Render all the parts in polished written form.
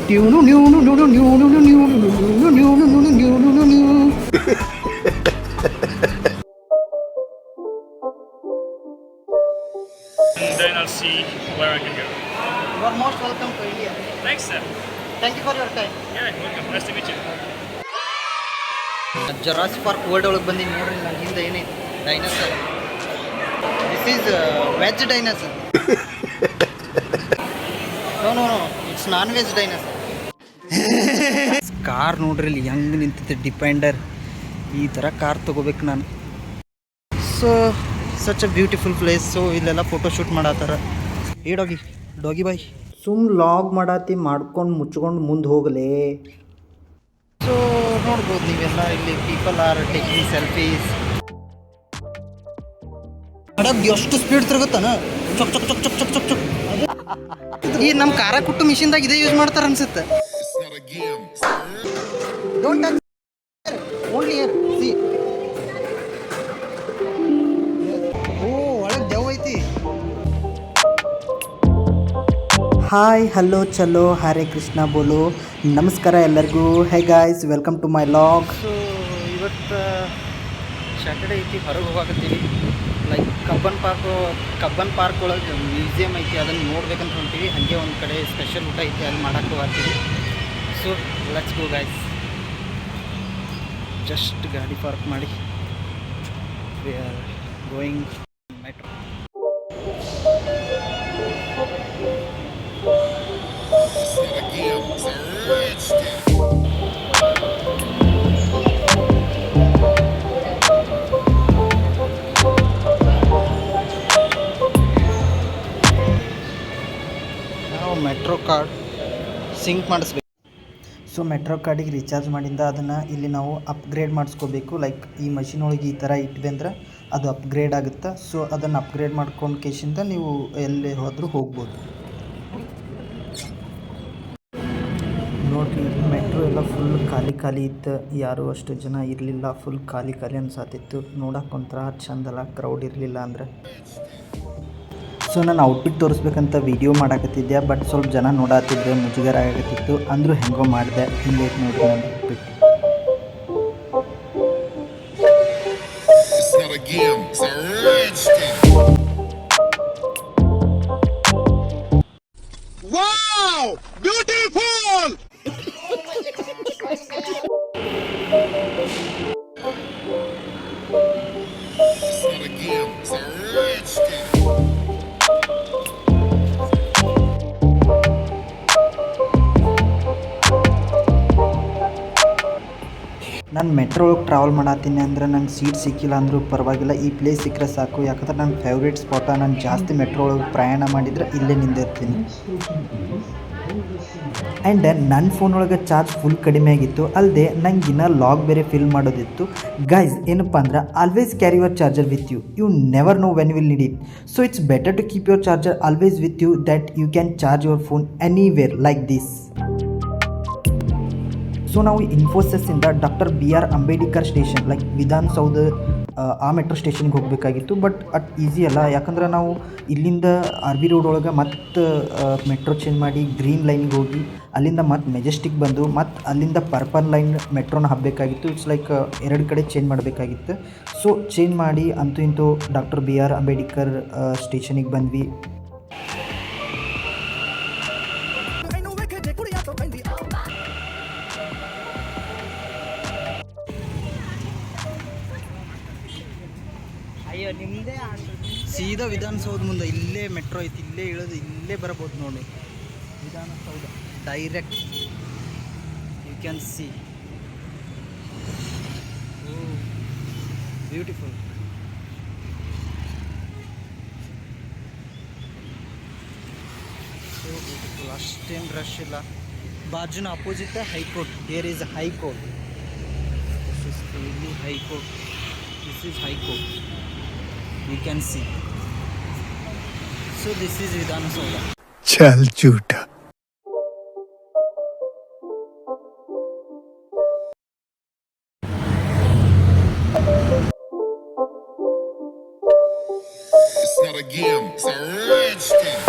Then I'll see where I can go. You are most welcome to India. Thanks, sir. Thank you for your time. Yeah, welcome. Nice to meet you. Jurassic Park World ಒಳಗೆ ಬಂದೀನಿ ನೋಡ್ರಿ. ನನ್ನ ಹಿಂದೆ ಏನೈತಿ dinosaur. This is veg dinosaur. No it's non veg dinosaur. Car ನೋಡ್ರಿ ಇಲ್ಲಿ ಹೆಂಗೆ ನಿಂತೈತೆ Defender. ಈ ಥರ ಕಾರ್ ತೊಗೋಬೇಕು ನಾನು. So such a beautiful place. So ಇಲ್ಲೆಲ್ಲ ಫೋಟೋಶೂಟ್ ಮಾಡತ್ತಾರ. ಏ ಡಾಗಿ ಬಾಯ್ ಸುಮ್ ಲಾಗ್ ಮಾಡತ್ತಿ ಮಾಡ್ಕೊಂಡು ಮುಚ್ಕೊಂಡು ಮುಂದೆ ಹೋಗಲೇ. ಸೊ ನೋಡ್ಬೋದು ನೀವೆಲ್ಲ ಇಲ್ಲಿ people are taking selfies. Madam ಎಷ್ಟು ಸ್ಪೀಡ್ ತಿರುಗುತ್ತಾನ, ಚೊಕ್ ಚೊಕ್ ಚೊಕ್ ಚೊಕ್ ಚೊಕ್ ಚೊಕ್ ಚೊಕ್. ಈ ನಮ್ಮ ಖಾರ ಕುಟ್ಟು ಮಿಷಿನ್ದಾಗ ಇದೇ ಯೂಸ್ ಮಾಡ್ತಾರೆ ಅನ್ಸುತ್ತೆ. Don't touch only see. ಓ ಒಳಗೆ ದೆವ್ ಐತಿ. ಹಾಯ್ ಹಲೋ ಚಲೋ ಹರೇ ಕೃಷ್ಣ ಬೋಲೋ. ನಮಸ್ಕಾರ ಎಲ್ಲರಿಗೂ. Hey guys, welcome to my vlog. So ಇವತ್ತು ಸ್ಯಾಟರ್ಡೇ ಐತಿ, ಹೊರಗೆ ಹೋಗಾಕತ್ತೀವಿ. ಲೈಕ್ ಕಬ್ಬನ್ ಪಾರ್ಕ್ ಒಳಗೆ ಮ್ಯೂಸಿಯಮ್ ಐತಿ, ಅದನ್ನು ನೋಡ್ಬೇಕಂತ ಹೊಂಟೀವಿ. ಹಾಗೆ ಒಂದು ಕಡೆ ಸ್ಪೆಷಲ್ ಊಟ ಐತಿ, ಅಲ್ಲಿ ಮಾಡಕ್ಕೆ ಹೋಗ್ತೀವಿ. So let's go guys. Just ಗಾಡಿ ಪಾರ್ಕ್ ಮಾಡಿ ವಿ ಆರ್ ಗೋಯಿಂಗ್ ಮೆಟ್ರೋ. ನಾವು ಮೆಟ್ರೋ ಕಾರ್ಡ್ ಸಿಂಕ್ ಮಾಡಿಸ್ಬೇಕು. ಸೊ ಮೆಟ್ರೋ ಕಾರ್ಡಿಗೆ ರೀಚಾರ್ಜ್ ಮಾಡಿಂದ ಅದನ್ನು ಇಲ್ಲಿ ನಾವು ಅಪ್ಗ್ರೇಡ್ ಮಾಡಿಸ್ಕೋಬೇಕು. ಲೈಕ್ ಈ ಮಷಿನ್ ಒಳಗೆ ಈ ಥರ ಇಟ್ವಿ ಅಂದ್ರೆ ಅದು ಅಪ್ಗ್ರೇಡ್ ಆಗುತ್ತೆ. ಸೊ ಅದನ್ನು ಅಪ್ಗ್ರೇಡ್ ಮಾಡ್ಕೊಂಡು ಕೇಶಿಂದ ನೀವು ಎಲ್ಲಿ ಹೋದರೂ ಹೋಗ್ಬೋದು. ನೋಡಿರಿ ಮೆಟ್ರೋ ಎಲ್ಲ ಫುಲ್ ಖಾಲಿ ಇತ್ತು, ಯಾರೂ ಅಷ್ಟು ಜನ ಇರಲಿಲ್ಲ. ಫುಲ್ ಖಾಲಿ ಅನ್ಸಾತಿತ್ತು. ನೋಡೋಕೆ ಒಂಥರ ಚಂದಲ್ಲ, ಕ್ರೌಡ್ ಇರಲಿಲ್ಲ ಅಂದರೆ. ಸೊ ನಾನು ಔಟ್ಫಿಟ್ ತೋರಿಸ್ಬೇಕಂತ ವೀಡಿಯೋ ಮಾಡಾಕತ್ತಿದ್ದೆ, ಬಟ್ ಸ್ವಲ್ಪ ಜನ ನೋಡಾತಿದ್ದೆ, ಮುಜುಗರ ಆಗತ್ತಿತ್ತು. ಅಂದರೂ ಹೆಂಗೋ ಮಾಡಿದೆ. ಹಿಂಗೈತೆ ನೋಡ್ರಿ ನಾನು ಔಟ್ಫಿಟ್. ನಾನು ಮೆಟ್ರೋ ಒಳಗೆ ಟ್ರಾವೆಲ್ ಮಾಡತ್ತೀನಿ ಅಂದ್ರೆ ನಂಗೆ ಸೀಟ್ ಸಿಕ್ಕಿಲ್ಲ ಅಂದರೂ ಪರವಾಗಿಲ್ಲ, ಈ ಪ್ಲೇಸ್ ಸಿಕ್ಕರೆ ಸಾಕು. ಯಾಕಂದ್ರೆ ನನ್ನ ಫೇವ್ರೇಟ್ ಸ್ಪಾಟ. ನಾನು ಜಾಸ್ತಿ ಮೆಟ್ರೋ ಒಳಗೆ ಪ್ರಯಾಣ ಮಾಡಿದರೆ ಇಲ್ಲೇ ನಿಂದಿರ್ತೀನಿ. ಆ್ಯಂಡ್ ನನ್ನ ಫೋನ್ ಒಳಗೆ ಚಾರ್ಜ್ ಫುಲ್ ಕಡಿಮೆ ಆಗಿತ್ತು. ಅಲ್ಲದೆ ನಂಗೆ ಇನ್ನೂ ಲಾಗ್ ಬೇರೆ ಫಿಲ್ ಮಾಡೋದಿತ್ತು. ಗೈಸ್ ಏನಪ್ಪ ಅಂದ್ರೆ always carry your charger with you never know when will need it. So it's better to keep your charger always with you, that you can charge your phone anywhere like this. So ನಾವು ಇನ್ಫೋಸಿಸ್ಸಿಂದ doctor BR Ambedkar station like Vidhana ಆ metro ಸ್ಟೇಷನ್ಗೆ ಹೋಗಬೇಕಾಗಿತ್ತು. But at easy ಅಲ್ಲ, ಯಾಕಂದ್ರೆ ನಾವು ಇಲ್ಲಿಂದ RB road ಒಳಗೆ ಮತ್ತು ಮೆಟ್ರೋ ಚೇಂಜ್ ಮಾಡಿ ಗ್ರೀನ್ ಲೈನಿಗೆ ಹೋಗಿ ಅಲ್ಲಿಂದ ಮತ್ತು ಮೆಜೆಸ್ಟಿಕ್ ಬಂದು ಮತ್ತು ಅಲ್ಲಿಂದ ಪರ್ಪಲ್ ಲೈನ್ ಮೆಟ್ರೋನ ಹಬ್ಬಬೇಕಾಗಿತ್ತು. ಇಟ್ಸ್ ಲೈಕ್ 2 ಕಡೆ ಚೇಂಜ್ ಮಾಡಬೇಕಾಗಿತ್ತು. ಸೊ ಚೇಂಜ್ ಮಾಡಿ ಅಂತೂ ಇಂತೂ ಡಾಕ್ಟರ್ BR ಅಂಬೇಡ್ಕರ್ ಸ್ಟೇಷನಿಗೆ ಬಂದ್ವಿ. ಸೀದಾ ವಿಧಾನಸೌಧ ಮುಂದೆ ಇಲ್ಲೇ ಮೆಟ್ರೋ ಐತಿ, ಇಲ್ಲೇ ಇಳಿದು ಇಲ್ಲೇ ಬರಬಹುದು ನೋಡಿ. Vidhana Soudha direct you can see. Oh beautiful. So beautiful, ಅಷ್ಟೇನು ರಶ್ ಇಲ್ಲ. ಬಾಜುನ opposite high court. Here is high court. This is ಇಲ್ಲಿ high court. This is high court. You can see. So this is Vidhana Saudha. चल झूठा. It's not a game, it's a rich thing.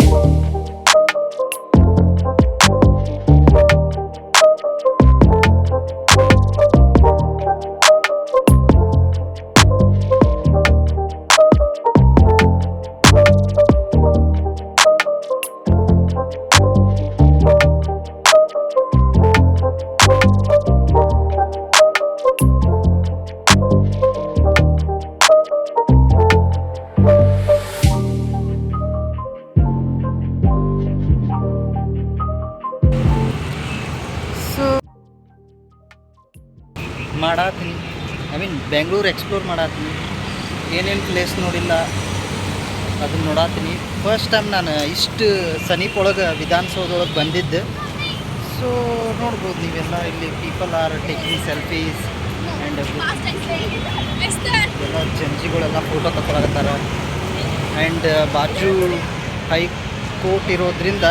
ಮಾಡತ್ತೀನಿ. I mean Bengaluru explore ಮಾಡತ್ತೀನಿ. ಏನೇನು place ನೋಡಿಲ್ಲ ಅದನ್ನು ನೋಡತ್ತೀನಿ. First time ನಾನು ಇಷ್ಟು ಸಮೀಪೊಳಗೆ ವಿಧಾನಸೌಧದೊಳಗೆ ಬಂದಿದ್ದೆ. ಸೊ ನೋಡ್ಬೋದು ನೀವೆಲ್ಲ, ಇಲ್ಲಿ people are taking selfies and ಎಲ್ಲ ಜನಜಿಗಳೆಲ್ಲ ಫೋಟೋ ತಗೊಳಕತ್ತಾರ. ಆ್ಯಂಡ್ ಬಾಜು ಹೈ ಕೋರ್ಟ್ ಇರೋದ್ರಿಂದ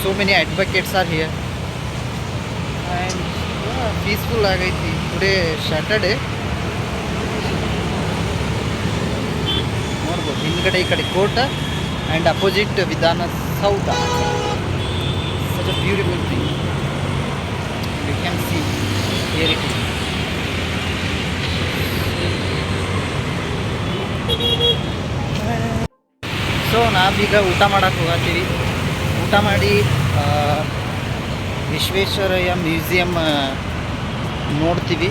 so many advocates are here and peaceful ಆಗೈತಿ. Today Saturday. ನೋಡ್ಬೋದು ಹಿಂದ್ಗಡೆ ಈ ಕಡೆ court and opposite Vidhana Soudha. Such a beautiful thing. You can see here it is. So ನಾವೀಗ ಊಟ ಮಾಡಕ್ಕೆ ಹೋಗತ್ತೀವಿ. ಊಟ ಮಾಡಿ ವಿಶ್ವೇಶ್ವರಯ್ಯ ಮ್ಯೂಸಿಯಮ್ ನೋಡ್ತೀವಿ.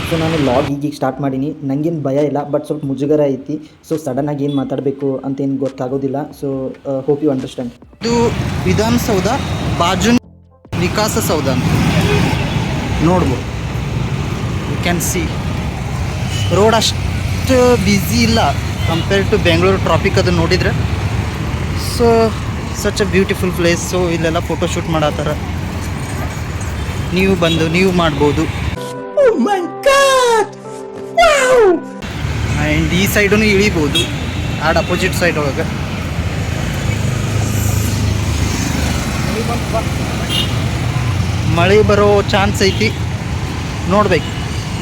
ಸೊ ನಾನು ಲಾಗ್ ಈಗ ಸ್ಟಾರ್ಟ್ ಮಾಡೀನಿ. ನನಗೇನು ಭಯ ಇಲ್ಲ, ಬಟ್ ಸ್ವಲ್ಪ ಮುಜುಗರ ಐತಿ. ಸೊ ಸಡನ್ನಾಗಿ ಏನು ಮಾತಾಡಬೇಕು ಅಂತೇನು ಗೊತ್ತಾಗೋದಿಲ್ಲ. So hope you understand. ಇದು ವಿಧಾನಸೌಧ, ಬಾಜು ವಿಕಾಸಸೌಧ ಅಂತ ನೋಡ್ಬೋದು. ಯು ಕ್ಯಾನ್ ಸಿ ರೋಡ್ ಅಷ್ಟು ಬ್ಯುಸಿ ಇಲ್ಲ ಕಂಪೇರ್ ಟು ಬೆಂಗಳೂರು ಟ್ರಾಫಿಕ್ ಅದು ನೋಡಿದರೆ. So such a beautiful place. So ಇಲ್ಲೆಲ್ಲ ಫೋಟೋಶೂಟ್ ಮಾಡತ್ತಾರ. ನೀವು ಬಂದು ನೀವು ಮಾಡ್ಬೋದು. ಆ್ಯಂಡ್ ಈ ಸೈಡೂ ಇಳಿಬೋದು, ಆಡ್ ಅಪೋಸಿಟ್ ಸೈಡ್ ಒಳಗೆ. ಮಳೆ ಬರೋ ಚಾನ್ಸ್ ಐತಿ, ನೋಡ್ಬೇಕು.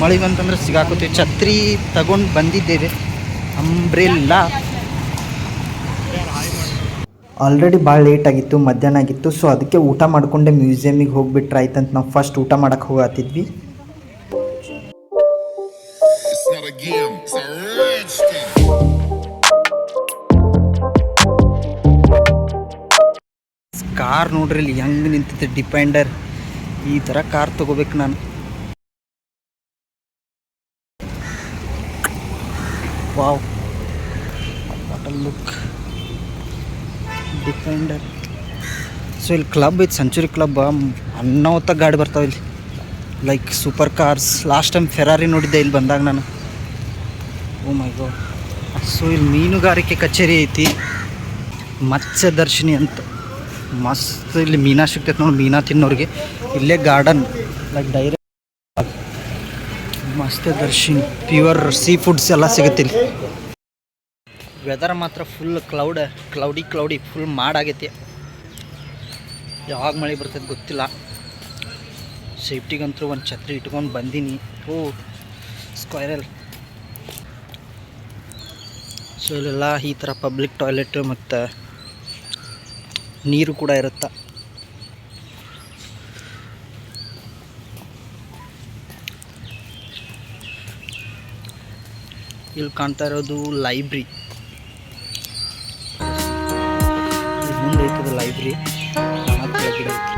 ಮಳೆ ಬಂತಂದ್ರೆ ಸಿಗಾಕೋತೀವಿ. ಛತ್ರಿ ತಗೊಂಡು ಬಂದಿದ್ದೇವೆ, ಅಂಬ್ರೆಲ್ಲಾ. ಆಲ್ರೆಡಿ ಭಾಳ ಲೇಟ್ ಆಗಿತ್ತು, ಮಧ್ಯಾಹ್ನ ಆಗಿತ್ತು. ಸೊ ಅದಕ್ಕೆ ಊಟ ಮಾಡಿಕೊಂಡೆ ಮ್ಯೂಸಿಯಮಿಗೆ ಹೋಗ್ಬಿಟ್ರೆ ಆಯ್ತಂತ ನಾವು ಫಸ್ಟ್ ಊಟ ಮಾಡೋಕ್ಕೆ ಹೋಗತ್ತಿದ್ವಿ. It's not a game, it's a rich thing. Car ನೋಡ್ರಿ ಇಲ್ಲಿ ಹೆಂಗೆ ನಿಂತೈತೆ, ಡಿಪೆಂಡರ್. ಈ ಥರ ಕಾರ್ ತೊಗೋಬೇಕು ನಾನು. Wow, look Defender. ಸೊ ಇಲ್ಲಿ ಕ್ಲಬ್ ಐತೆ, ಸೆಂಚುರಿ ಕ್ಲಬ್. ಅನ್ನೋತ್ತ ಗಾಡಿ ಬರ್ತಾವೆ ಇಲ್ಲಿ, like super cars. Last time Ferrari ನೋಡಿದ್ದೆ ಇಲ್ಲಿ ಬಂದಾಗ ನಾನು. ಓ ಮೈ ಗಾಡ್. ಸೊ ಇಲ್ಲಿ ಮೀನುಗಾರಿಕೆ ಕಚೇರಿ ಐತಿ, ಮತ್ಸ್ಯದರ್ಶಿನಿ ಅಂತ. ಮಸ್ತ್ ಇಲ್ಲಿ ಮೀನಾ ಸಿಗ್ತೈತೆ ನೋಡಿ. ಮೀನಾ ತಿನ್ನೋರಿಗೆ ಇಲ್ಲೇ garden, like direct Matsyadarshini. Pure seafoods ಎಲ್ಲ ಸಿಗುತ್ತೆ ಇಲ್ಲಿ. ವೆದರ್ ಮಾತ್ರ ಫುಲ್ ಕ್ಲೌಡಿ ಫುಲ್ ಮಾಡಾಗೈತಿ. ಯಾವಾಗ ಮಳೆ ಬರ್ತೈತೆ ಗೊತ್ತಿಲ್ಲ. ಸೇಫ್ಟಿಗಂತೂ ಒಂದು ಛತ್ರಿ ಇಟ್ಕೊಂಡು ಬಂದೀನಿ. ಓ ಸ್ಕ್ವೈರಲ್. ಸೊ ಇಲ್ಲೆಲ್ಲ ಈ ಥರ ಪಬ್ಲಿಕ್ ಟಾಯ್ಲೆಟ್ ಮತ್ತು ನೀರು ಕೂಡ ಇರುತ್ತೆ. ಇಲ್ಲಿ ಕಾಣ್ತಾ ಇರೋದು ಲೈಬ್ರರಿ. ಮುಂದೆ ಐತದ ಲೈಬ್ರರಿ. ಗಿಡ ಐತಿ.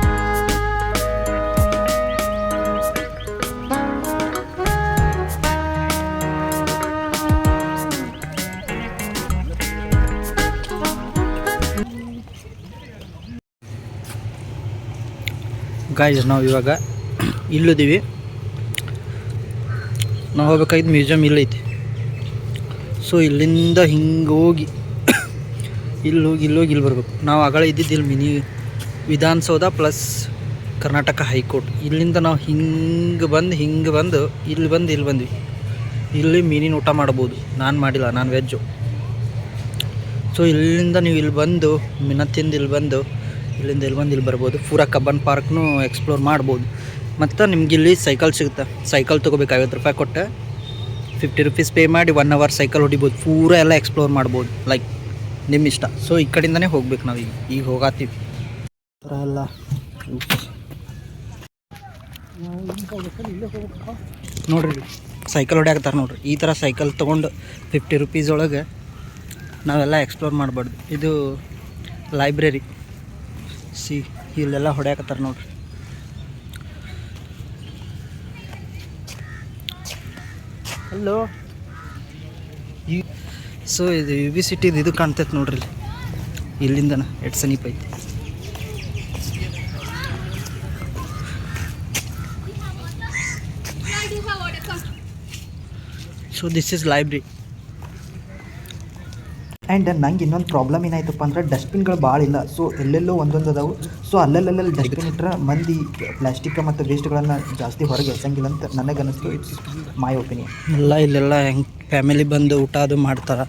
ಗಾಯ್ಸ್ ನಾವು ಇವಾಗ ಇಲ್ಲಿದ್ದೀವಿ. ನಾವು ಹೋಗ್ಬೇಕಾಗಿದ್ದು ಮ್ಯೂಸಿಯಮ್ ಇಲ್ಲೈತಿ. ಸೊ ಇಲ್ಲಿಂದ ಹಿಂಗೆ ಹೋಗಿ ಇಲ್ಲಿ ಬರ್ಬೇಕು. ನಾವು ಆಗಳ ಇದ್ದಿದ್ದು ಇಲ್ಲಿ mini Vidhana Soudha plus Karnataka high court. ಇಲ್ಲಿಂದ ನಾವು ಹಿಂಗೆ ಬಂದು ಇಲ್ಲಿ ಬಂದ್ವಿ. ಇಲ್ಲಿ ಮೀನಿನ ಊಟ ಮಾಡ್ಬೋದು. ನಾನು ಮಾಡಿಲ್ಲ, ನಾನು ವೆಜ್ಜು. ಸೊ ಇಲ್ಲಿಂದ ನೀವು ಇಲ್ಲಿ ಬಂದು ಮೀನ ತಿಂದು ಇಲ್ಲಿಂದ ಇಲ್ಲಿ ಬರ್ಬೋದು. ಪೂರಾ ಕಬ್ಬನ್ ಪಾರ್ಕ್ನೂ ಎಕ್ಸ್ಪ್ಲೋರ್ ಮಾಡ್ಬೋದು. ಮತ್ತು ನಿಮ್ಗೆ ಇಲ್ಲಿ ಸೈಕಲ್ ಸಿಗುತ್ತೆ. ಸೈಕಲ್ ತೊಗೋಬೇಕು, 50 ರೂಪಾಯಿ ಕೊಟ್ಟು 50 ರೂಪೀಸ್ ಪೇ ಮಾಡಿ 1 ಅವರ್ ಸೈಕಲ್ ಹೊಡಿಬೋದು. ಪೂರ ಎಲ್ಲ ಎಕ್ಸ್ಪ್ಲೋರ್ ಮಾಡ್ಬೋದು, ಲೈಕ್ ನಿಮ್ಮ ಇಷ್ಟ. ಸೊ ಈ ಕಡೆಯಿಂದನೇ ಹೋಗ್ಬೇಕು ನಾವು. ಈಗ ಹೋಗಾತೀವಿ ಥರ ಎಲ್ಲ. ನೋಡ್ರಿ ಸೈಕಲ್ ಹೊಡ್ಯಾಕತ್ತಾರೆ ನೋಡ್ರಿ. ಈ ಥರ ಸೈಕಲ್ ತೊಗೊಂಡು 50 ರೂಪೀಸ್ ಒಳಗೆ ನಾವೆಲ್ಲ ಎಕ್ಸ್ಪ್ಲೋರ್ ಮಾಡ್ಬಾರ್ದು. ಇದು ಲೈಬ್ರರಿ. ಸಿ ಇಲ್ಲೆಲ್ಲ ಹೊಡ್ಯಾಕತ್ತಾರೆ ನೋಡ್ರಿ. ಹಲೋ. ಸೊ ಇದು UV ಸಿಟಿದು ಇದು ಕಾಣ್ತೈತೆ ನೋಡ್ರಿ. ಇಲ್ಲಿಂದನ ಎಷ್ಟು ಸಮೀಪ ಐತಿ. So this is library. And ನಂಗೆ ಇನ್ನೊಂದು ಪ್ರಾಬ್ಲಮ್ ಏನಾಯ್ತಪ್ಪ ಅಂದ್ರೆ ಡಸ್ಟ್ಬಿನ್ಗಳು ಭಾಳ ಇಲ್ಲ. ಸೊ ಎಲ್ಲೆಲ್ಲೋ ಒಂದೊಂದು ಅದಾವು. ಸೊ ಅಲ್ಲಲ್ಲಿ ಡಸ್ಟ್ಬಿನ್ ಇಟ್ಟರೆ ಮಂದಿ ಪ್ಲಾಸ್ಟಿಕ್ ಮತ್ತು ವೇಸ್ಟ್ಗಳನ್ನು ಜಾಸ್ತಿ ಹೊರಗೆ ಎಸಂಗಿಲ್ಲ ಅಂತ ನನಗನ್ನಿಸ್ತು. It's my opinion. ಇಲ್ಲೆಲ್ಲ ಹೆಂಗೆ ಫ್ಯಾಮಿಲಿ ಬಂದು ಊಟ ಅದು ಮಾಡ್ತಾರೆ.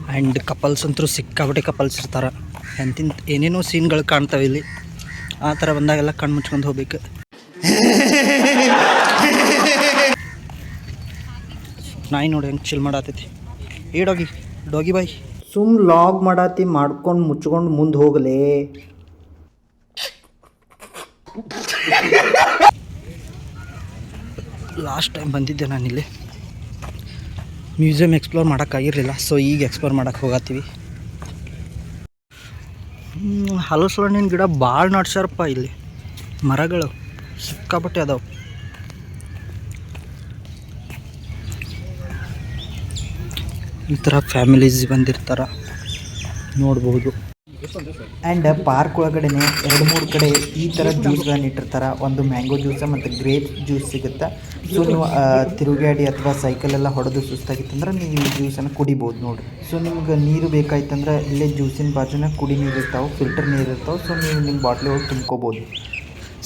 ಆ್ಯಂಡ್ ಕಪಲ್ಸ್ ಅಂತೂ ಸಿಕ್ಕಾಪಟ್ಟೆ ಕಪಲ್ಸ್ ಇರ್ತಾರೆ. ಎಂತಿಂತ ಏನೇನೋ ಸೀನ್ಗಳು ಕಾಣ್ತಾವೆ ಇಲ್ಲಿ. ಆ ಥರ ಬಂದಾಗೆಲ್ಲ ಕಣ್ಣು ಮುಚ್ಕೊಂಡು ಹೋಗ್ಬೇಕು. ನಾಯಿ ನೋಡಿ ಹೆಂಗೆ ಚಿಲ್ ಮಾಡತ್ತೈತಿ. ಡಾಗಿ ಬಾಯ್. ಸುಮ್ ಲಾಗ್ ಮಾಡತ್ತಿ ಮಾಡ್ಕೊಂಡು ಮುಚ್ಕೊಂಡು ಮುಂದೆ ಹೋಗಲೇ. ಲಾಸ್ಟ್ ಟೈಮ್ ಬಂದಿದ್ದೆ ನಾನಿಲ್ಲಿ ಮ್ಯೂಸಿಯಮ್ ಎಕ್ಸ್ಪ್ಲೋರ್ ಮಾಡೋಕ್ಕಾಗಿರಲಿಲ್ಲ. ಸೊ ಈಗ ಎಕ್ಸ್ಪ್ಲೋರ್ ಮಾಡೋಕ್ಕೆ ಹೋಗತ್ತೀವಿ. ಹಲಸು ಹಣ್ಣಿನ ಗಿಡ ಭಾಳ ನಡ್ಸ್ಯಾರಪ್ಪ ಇಲ್ಲಿ. ಮರಗಳು ಸಿಕ್ಕಾಪಟ್ಟೆ ಅದಾವೆ. ಈ ಥರ ಫ್ಯಾಮಿಲೀಸ್ ಬಂದಿರ್ತಾರೆ, ನೋಡ್ಬೋದು. ಆ್ಯಂಡ್ ಪಾರ್ಕ್ ಒಳಗಡೆನೆ 2-3 ಕಡೆ ಈ ಥರ ಜ್ಯೂಸ್ಗಳನ್ನು ಇಟ್ಟಿರ್ತಾರೆ. ಒಂದು ಮ್ಯಾಂಗೋ ಜ್ಯೂಸ ಮತ್ತು ಗ್ರೇಪ್ ಜ್ಯೂಸ್ ಸಿಗುತ್ತೆ. ಸೊ ನೀವು ತಿರುಗಾಡಿ ಅಥವಾ ಸೈಕಲೆಲ್ಲ ಹೊಡೆದು ಸುಸ್ತಾಗಿತ್ತಂದ್ರೆ ನೀವು ಈ ಜ್ಯೂಸನ್ನು ಕುಡಿಬೋದು ನೋಡಿರಿ. ಸೊ ನಿಮ್ಗೆ ನೀರು ಬೇಕಾಯ್ತಂದ್ರೆ ಇಲ್ಲೇ ಜ್ಯೂಸಿನ ಬಾಜುನ ಕುಡಿ ನೀರು ಇರ್ತಾವೆ, ಫಿಲ್ಟರ್ ನೀರು ಇರ್ತಾವೆ. ಸೊ ನೀವು ನಿಮ್ಮ ಬಾಟ್ಲಿ ಒಳಗೆ ತುಂಬ್ಕೋಬೋದು.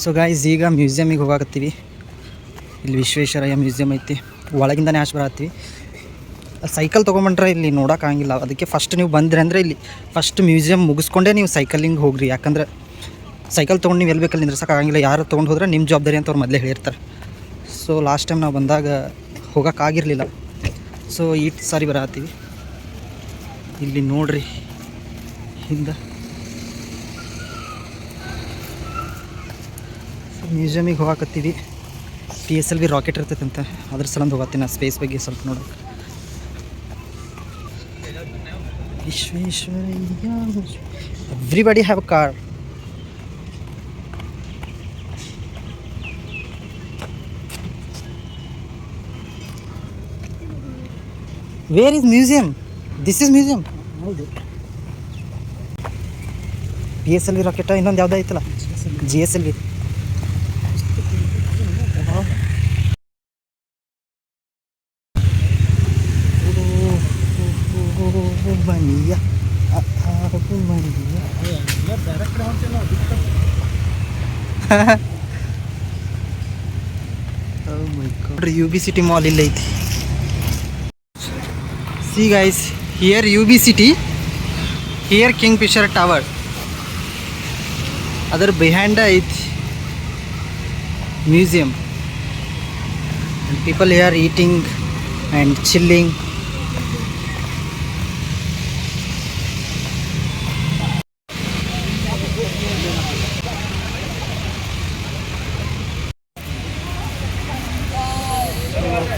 ಸೊ ಗೈಸ್, ಈಗ ಮ್ಯೂಸಿಯಮಿಗೆ ಹೋಗಾಕತ್ತೀವಿ. ಇಲ್ಲಿ ವಿಶ್ವೇಶ್ವರಯ್ಯ ಮ್ಯೂಸಿಯಮ್ ಐತಿ. ಒಳಗಿಂದನೇ ಆಶೆ ಬರತ್ತೀವಿ. ಸೈಕಲ್ ತೊಗೊಂಬಂಡ್ರೆ ಇಲ್ಲಿ ನೋಡೋಕ್ಕಾಗಿಲ್ಲ. ಅದಕ್ಕೆ ಫಸ್ಟ್ ನೀವು ಬಂದ್ರಿ ಅಂದರೆ ಇಲ್ಲಿ ಫಸ್ಟ್ ಮ್ಯೂಸಿಯಮ್ ಮುಗಿಸ್ಕೊಂಡೇ ನೀವು ಸೈಕಲಿಂಗ್ ಹೋಗ್ರಿ. ಯಾಕಂದ್ರೆ ಸೈಕಲ್ ತೊಗೊಂಡು ನೀವು ಎಲ್ಲಿ ಬೇಕಲ್ಲಿ ನಿಂದ್ರಸೋಕ್ಕಾಗಿಲ್ಲ. ಯಾರು ತೊಗೊಂಡು ಹೋದ್ರೆ ನಿಮ್ಮ ಜವಾಬ್ದಾರಿ ಅಂತ ಅವ್ರು ಮೊದಲೇ ಹೇಳಿರ್ತಾರೆ. ಸೊ ಲಾಸ್ಟ್ ಟೈಮ್ ನಾವು ಬಂದಾಗ ಹೋಗೋಕ್ಕಾಗಿರಲಿಲ್ಲ. ಸೊ ಈ ಸಾರಿ ಬರತ್ತೀವಿ. ಇಲ್ಲಿ ನೋಡ್ರಿ ಹಿಂದೆ ಮ್ಯೂಸಿಯಮಿಗೆ ಹೋಗಾಕತ್ತೀವಿ. PSLV ರಾಕೆಟ್ ಇರ್ತೈತೆ ಅಂತ ಅದ್ರ ಸಲಂದು ಹೋಗತ್ತೀನಿ ನಾನು ಸ್ಪೇಸ್ ಬಗ್ಗೆ ಸ್ವಲ್ಪ ನೋಡೋಕೆ. Visvesvaraya, everybody have a car. Where is museum? This is museum. ಹೌದು. PSLV ರಾಕೆಟ ಇನ್ನೊಂದು ಯಾವುದೋ ಐತಲ್ಲ, GSLV. ಮನಿಯ UB City ಮಾಲ್ ಇಲ್ಲ ಐತಿ. See guys, here UB City, here Kingfisher Tower. Other behind it museum, and people here eating and chilling.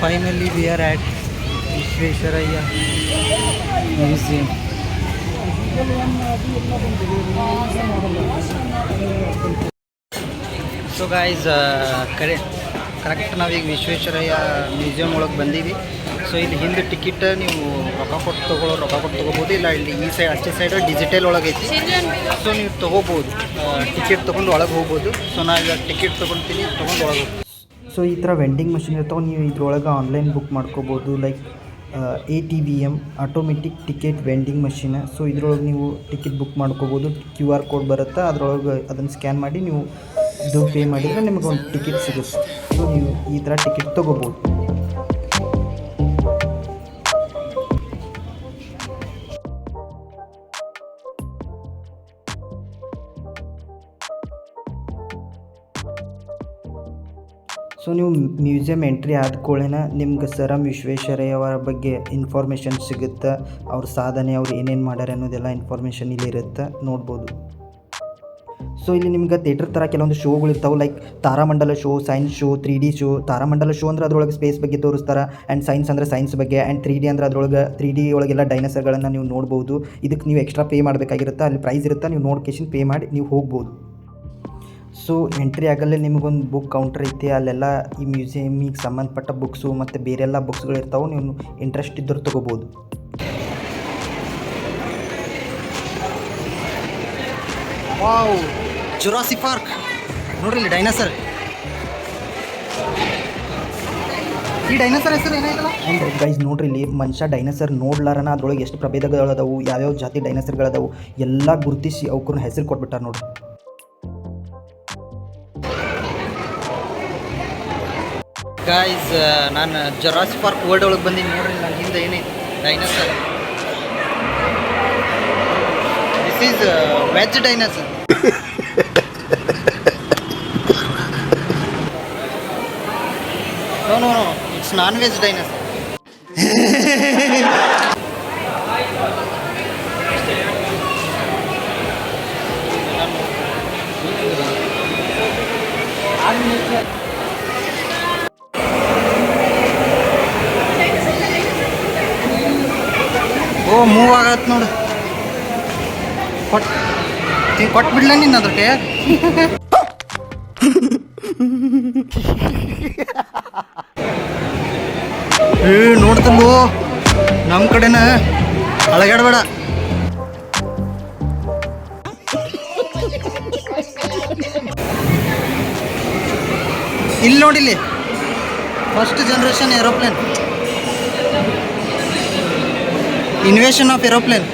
Finally we are at Vishveshwaraya Museum. So guys, correct ನಾವೀಗ Visvesvaraya museum ಒಳಗೆ ಬಂದೀವಿ. So ಇಲ್ಲಿ ಹಿಂದೆ ticket ನೀವು ರೊಕ್ಕ ಕೊಟ್ಟು ತೊಗೋಬೋದು. ಇಲ್ಲ ಇಲ್ಲಿ ಈ ಸೈಡ್ ಅಷ್ಟೇ ಸೈಡ್ ಡಿಜಿಟಲ್ ಒಳಗೆ ಐತಿ. ಸೊ ನೀವು ತೊಗೋಬೋದು, ಟಿಕೆಟ್ ತೊಗೊಂಡು ಒಳಗೆ ಹೋಗ್ಬೋದು. ಸೊ ನಾನು ಈಗ ಟಿಕೆಟ್ ತೊಗೊಳ್ತೀನಿ, ತೊಗೊಂಡು ಒಳಗೆ ಹೋಗ್ತೀನಿ. ಸೊ ಈ ಥರ ವೆಂಡಿಂಗ್ ಮಷಿನ್ ಇರ್ತಾವೆ. ನೀವು ಇದ್ರೊಳಗೆ ಆನ್ಲೈನ್ ಬುಕ್ ಮಾಡ್ಕೋಬೋದು. Like ATVM, automatic ticket vending machine. So ಇದ್ರೊಳಗೆ ನೀವು ಟಿಕೆಟ್ ಬುಕ್ ಮಾಡ್ಕೋಬೋದು. QR ಕೋಡ್ ಬರುತ್ತೆ, ಅದರೊಳಗೆ ಅದನ್ನು ಸ್ಕ್ಯಾನ್ ಮಾಡಿ ನೀವು ಇದು ಪೇ ಮಾಡಿದರೆ ನಿಮಗೆ ಒಂದು ಟಿಕೆಟ್ ಸಿಗುತ್ತೆ. ಸೊ ನೀವು ಈ ಥರ ಟಿಕೆಟ್ ತೊಗೋಬೋದು. ಸೊ ನೀವು ಮ್ಯೂಸಿಯಮ್ ಎಂಟ್ರಿ ಆದ ಕೂಡಲೇ ನಿಮ್ಗೆ ಸರ್ ಎಂ ವಿಶ್ವೇಶ್ವರಯ್ಯ ಅವರ ಬಗ್ಗೆ ಇನ್ಫಾರ್ಮೇಷನ್ ಸಿಗುತ್ತೆ. ಅವ್ರ ಸಾಧನೆ, ಅವ್ರು ಏನೇನು ಮಾಡ್ಯಾರ ಅನ್ನೋದೆಲ್ಲ ಇನ್ಫಾರ್ಮೇಷನ್ ಇಲ್ಲಿ ಇರುತ್ತೆ, ನೋಡ್ಬೋದು. ಸೊ ಇಲ್ಲಿ ನಿಮ್ಗೆ ಥಿಯೇಟರ್ ಥರ ಕೆಲವೊಂದು ಶೋಗಳು ಇರ್ತಾವೆ. Like Taramandala show, science show, 3D show. Taramandala show ಅಂದ್ರೆ ಅದರೊಳಗೆ ಸ್ಪೇಸ್ ಬಗ್ಗೆ ತೋರಿಸ್ತಾರೆ. ಆ್ಯಂಡ್ ಸೈನ್ಸ್ ಅಂದರೆ ಸೈನ್ಸ್ ಬಗ್ಗೆ. ಆ್ಯಂಡ್ 3D ಅಂದ್ರೆ ಅದರೊಳಗೆ 3D ಒಳಗೆಲ್ಲ ಡೈನೋಸರ್ಗಳನ್ನು ನೀವು ನೋಡ್ಬೋದು. ಇದಕ್ಕೆ ನೀವು ಎಕ್ಸ್ಟ್ರಾ ಪೇ ಮಾಡಬೇಕಾಗಿರುತ್ತೆ. ಅಲ್ಲಿ ಪ್ರೈಸ್ ಇರುತ್ತೆ, ನೀವು ನೋಡ್ಕೇಶನ್ ಪೇ ಮಾಡಿ ನೀವು ಹೋಗ್ಬೋದು. ಸೊ ಎಂಟ್ರಿ ಆಗಲ್ಲೇ ನಿಮಗೊಂದು ಬುಕ್ ಕೌಂಟರ್ ಐತಿ. ಅಲ್ಲೆಲ್ಲ ಈ ಮ್ಯೂಸಿಯಮಿಗೆ ಸಂಬಂಧಪಟ್ಟ ಬುಕ್ಸು ಮತ್ತು ಬೇರೆಲ್ಲ ಬುಕ್ಸ್ಗಳು ಇರ್ತಾವೆ. ನೀವು ಇಂಟ್ರೆಸ್ಟ್ ಇದ್ದರೂ ತೊಗೋಬೋದು. ವಾವ್, ಜುರಾಸಿಕ್ ಪಾರ್ಕ್ ನೋಡ್ರಿ, ಇಲ್ಲಿ ಡೈನೋಸರ್. ಈ ಡೈನೋಸರ್ ಹೆಸರು ಏನಾಯ್ತಲ್ಲ? ಆ್ಯಂಡ್ ಗೈಸ್ ನೋಡ್ರಿ ಇಲ್ಲಿ ಮನುಷ್ಯ ಡೈನೋಸರ್ ನೋಡ್ಲಾರನ ಅದ್ರೊಳಗೆ ಎಷ್ಟು ಪ್ರಭೇದಗಳದಾವು, ಯಾವ್ಯಾವ ಜಾತಿ ಡೈನೋಸರ್ಗಳದಾವು ಎಲ್ಲ ಗುರುತಿಸಿ ಅವ್ಕನ್ನ ಹೆಸರು ಕೊಟ್ಬಿಟ್ಟಾರ ನೋಡ್ರಿ. ಗೈಸ್ ನಾನು ಜೊರಾಸಿಕ್ ಪಾರ್ಕ್ ವರ್ಲ್ಡ್ ಒಳಗೆ ಬಂದೀನಿ ನೋಡ್ರಿ. ನನ್ನ ಹಿಂದೆ ಏನೈತಿ dinosaur. This is veg dinosaur. No it's non veg dinosaur. ಓ ಮೂವ್ ಆಗತ್ತೆ ನೋಡು. ಕೊಟ್ಬಿಡ್ಲ ನಿನ್ನ ಅದ್ರಕ್ಕೆ. ನೋಡ್ತಲ್ಲೋ ನಮ್ಮ ಕಡೆನ ಅಳಗಾಡ್ಬೇಡ. ಇಲ್ಲಿ ನೋಡಿಲ್ಲಿ first generation aeroplane, invention of aeroplane.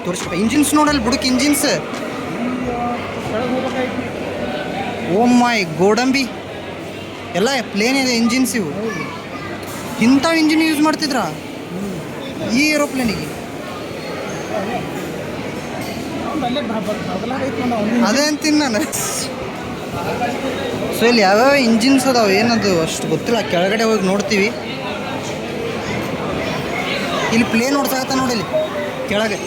ತೋರಿಸ್ಬೇಕು ಇಂಜಿನ್ಸ್ ನೋಡಲ್ಲಿ ಬುಡಕ್ ಇಂಜಿನ್ಸ್. ಓ ಮೈ ಗೋಡಂಬಿ ಎಲ್ಲ ಪ್ಲೇನ್ ಇದೆ ಇಂಜಿನ್ಸ್. ಇವು ಇಂಥ ಇಂಜಿನ್ ಯೂಸ್ ಮಾಡ್ತಿದ್ರ ಈ ಏರೋಪ್ಲೇನಿಗೆ? ಅದೇ ಅಂತೀನಿ ನಾನು. ಸೊ ಇಲ್ಲಿ ಯಾವ್ಯಾವ ಇಂಜಿನ್ಸ್ ಅದಾವೆ ಏನದು ಅಷ್ಟು ಗೊತ್ತಿಲ್ಲ. ಕೆಳಗಡೆ ಹೋಗಿ ನೋಡ್ತೀವಿ. ಇಲ್ಲಿ ಪ್ಲೇನ್ ಓಡ್ಸಾಕತ್ತ ನೋಡಿ ಇಲ್ಲಿ ಕೆಳಗೆ.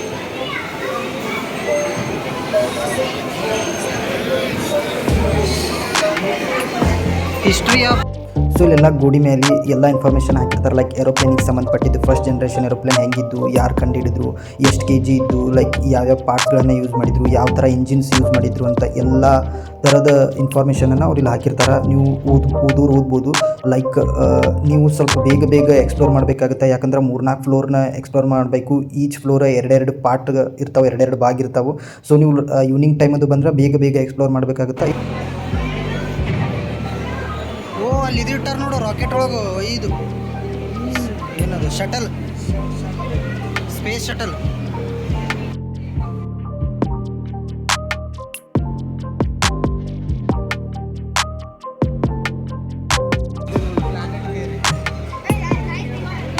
History of. ಸೊ ಇಲ್ಲೆಲ್ಲ ಗೋಡಿ ಮೇಲೆ ಎಲ್ಲ ಇನ್ಫಾರ್ಮೇಷನ್ ಹಾಕಿರ್ತಾರೆ. ಲೈಕ್ ಏರೋಪ್ಲೇನಿಗೆ ಸಂಬಂಧಪಟ್ಟಿದ್ದು ಫಸ್ಟ್ ಜನ್ರೇಷನ್ ಏರೋಪ್ಲೇನ್ ಹೆಂಗಿದ್ದು, ಯಾರು ಕಂಡುಹಿಡಿದ್ರು, ಎಷ್ಟು kg ಇದ್ದು, ಲೈಕ್ ಯಾವ್ಯಾವ ಪಾರ್ಟ್ಸ್ಗಳನ್ನು ಯೂಸ್ ಮಾಡಿದ್ರು, ಯಾವ ಥರ ಇಂಜಿನ್ಸ್ ಯೂಸ್ ಮಾಡಿದ್ರು ಅಂತ ಎಲ್ಲ ಥರದ ಇನ್ಫಾರ್ಮೇಷನನ್ನು ಅವ್ರು ಇಲ್ಲಿ ಹಾಕಿರ್ತಾರೆ. ನೀವು ಓದ್ಬೋದು. ಲೈಕ್ ನೀವು ಸ್ವಲ್ಪ ಬೇಗ ಎಕ್ಸ್ಪ್ಲೋರ್ ಮಾಡಬೇಕಾಗುತ್ತೆ. ಯಾಕಂದ್ರೆ 3-4 ಫ್ಲೋರ್ನ ಎಕ್ಸ್ಪ್ಲೋರ್ ಮಾಡಬೇಕು. ಈಚ್ ಫ್ಲೋರ್ 2 ಪಾರ್ಟ್ ಇರ್ತಾವೆ, 2 ಭಾಗ ಇರ್ತಾವೆ. ಸೊ ನೀವು ಈವ್ನಿಂಗ್ ಟೈಮ್ ಅದು ಬಂದ್ರೆ ಬೇಗ ಎಕ್ಸ್ಪ್ಲೋರ್ ಮಾಡಬೇಕಾಗುತ್ತೆ. ಅಲ್ಲಿ ಇದು ಇಟ್ಟಾರ ನೋಡು ರಾಕೆಟ್ ಒಳಗೆ. ಇದು ಏನದು ಶಟಲ್, ಸ್ಪೇಸ್ ಶಟಲ್.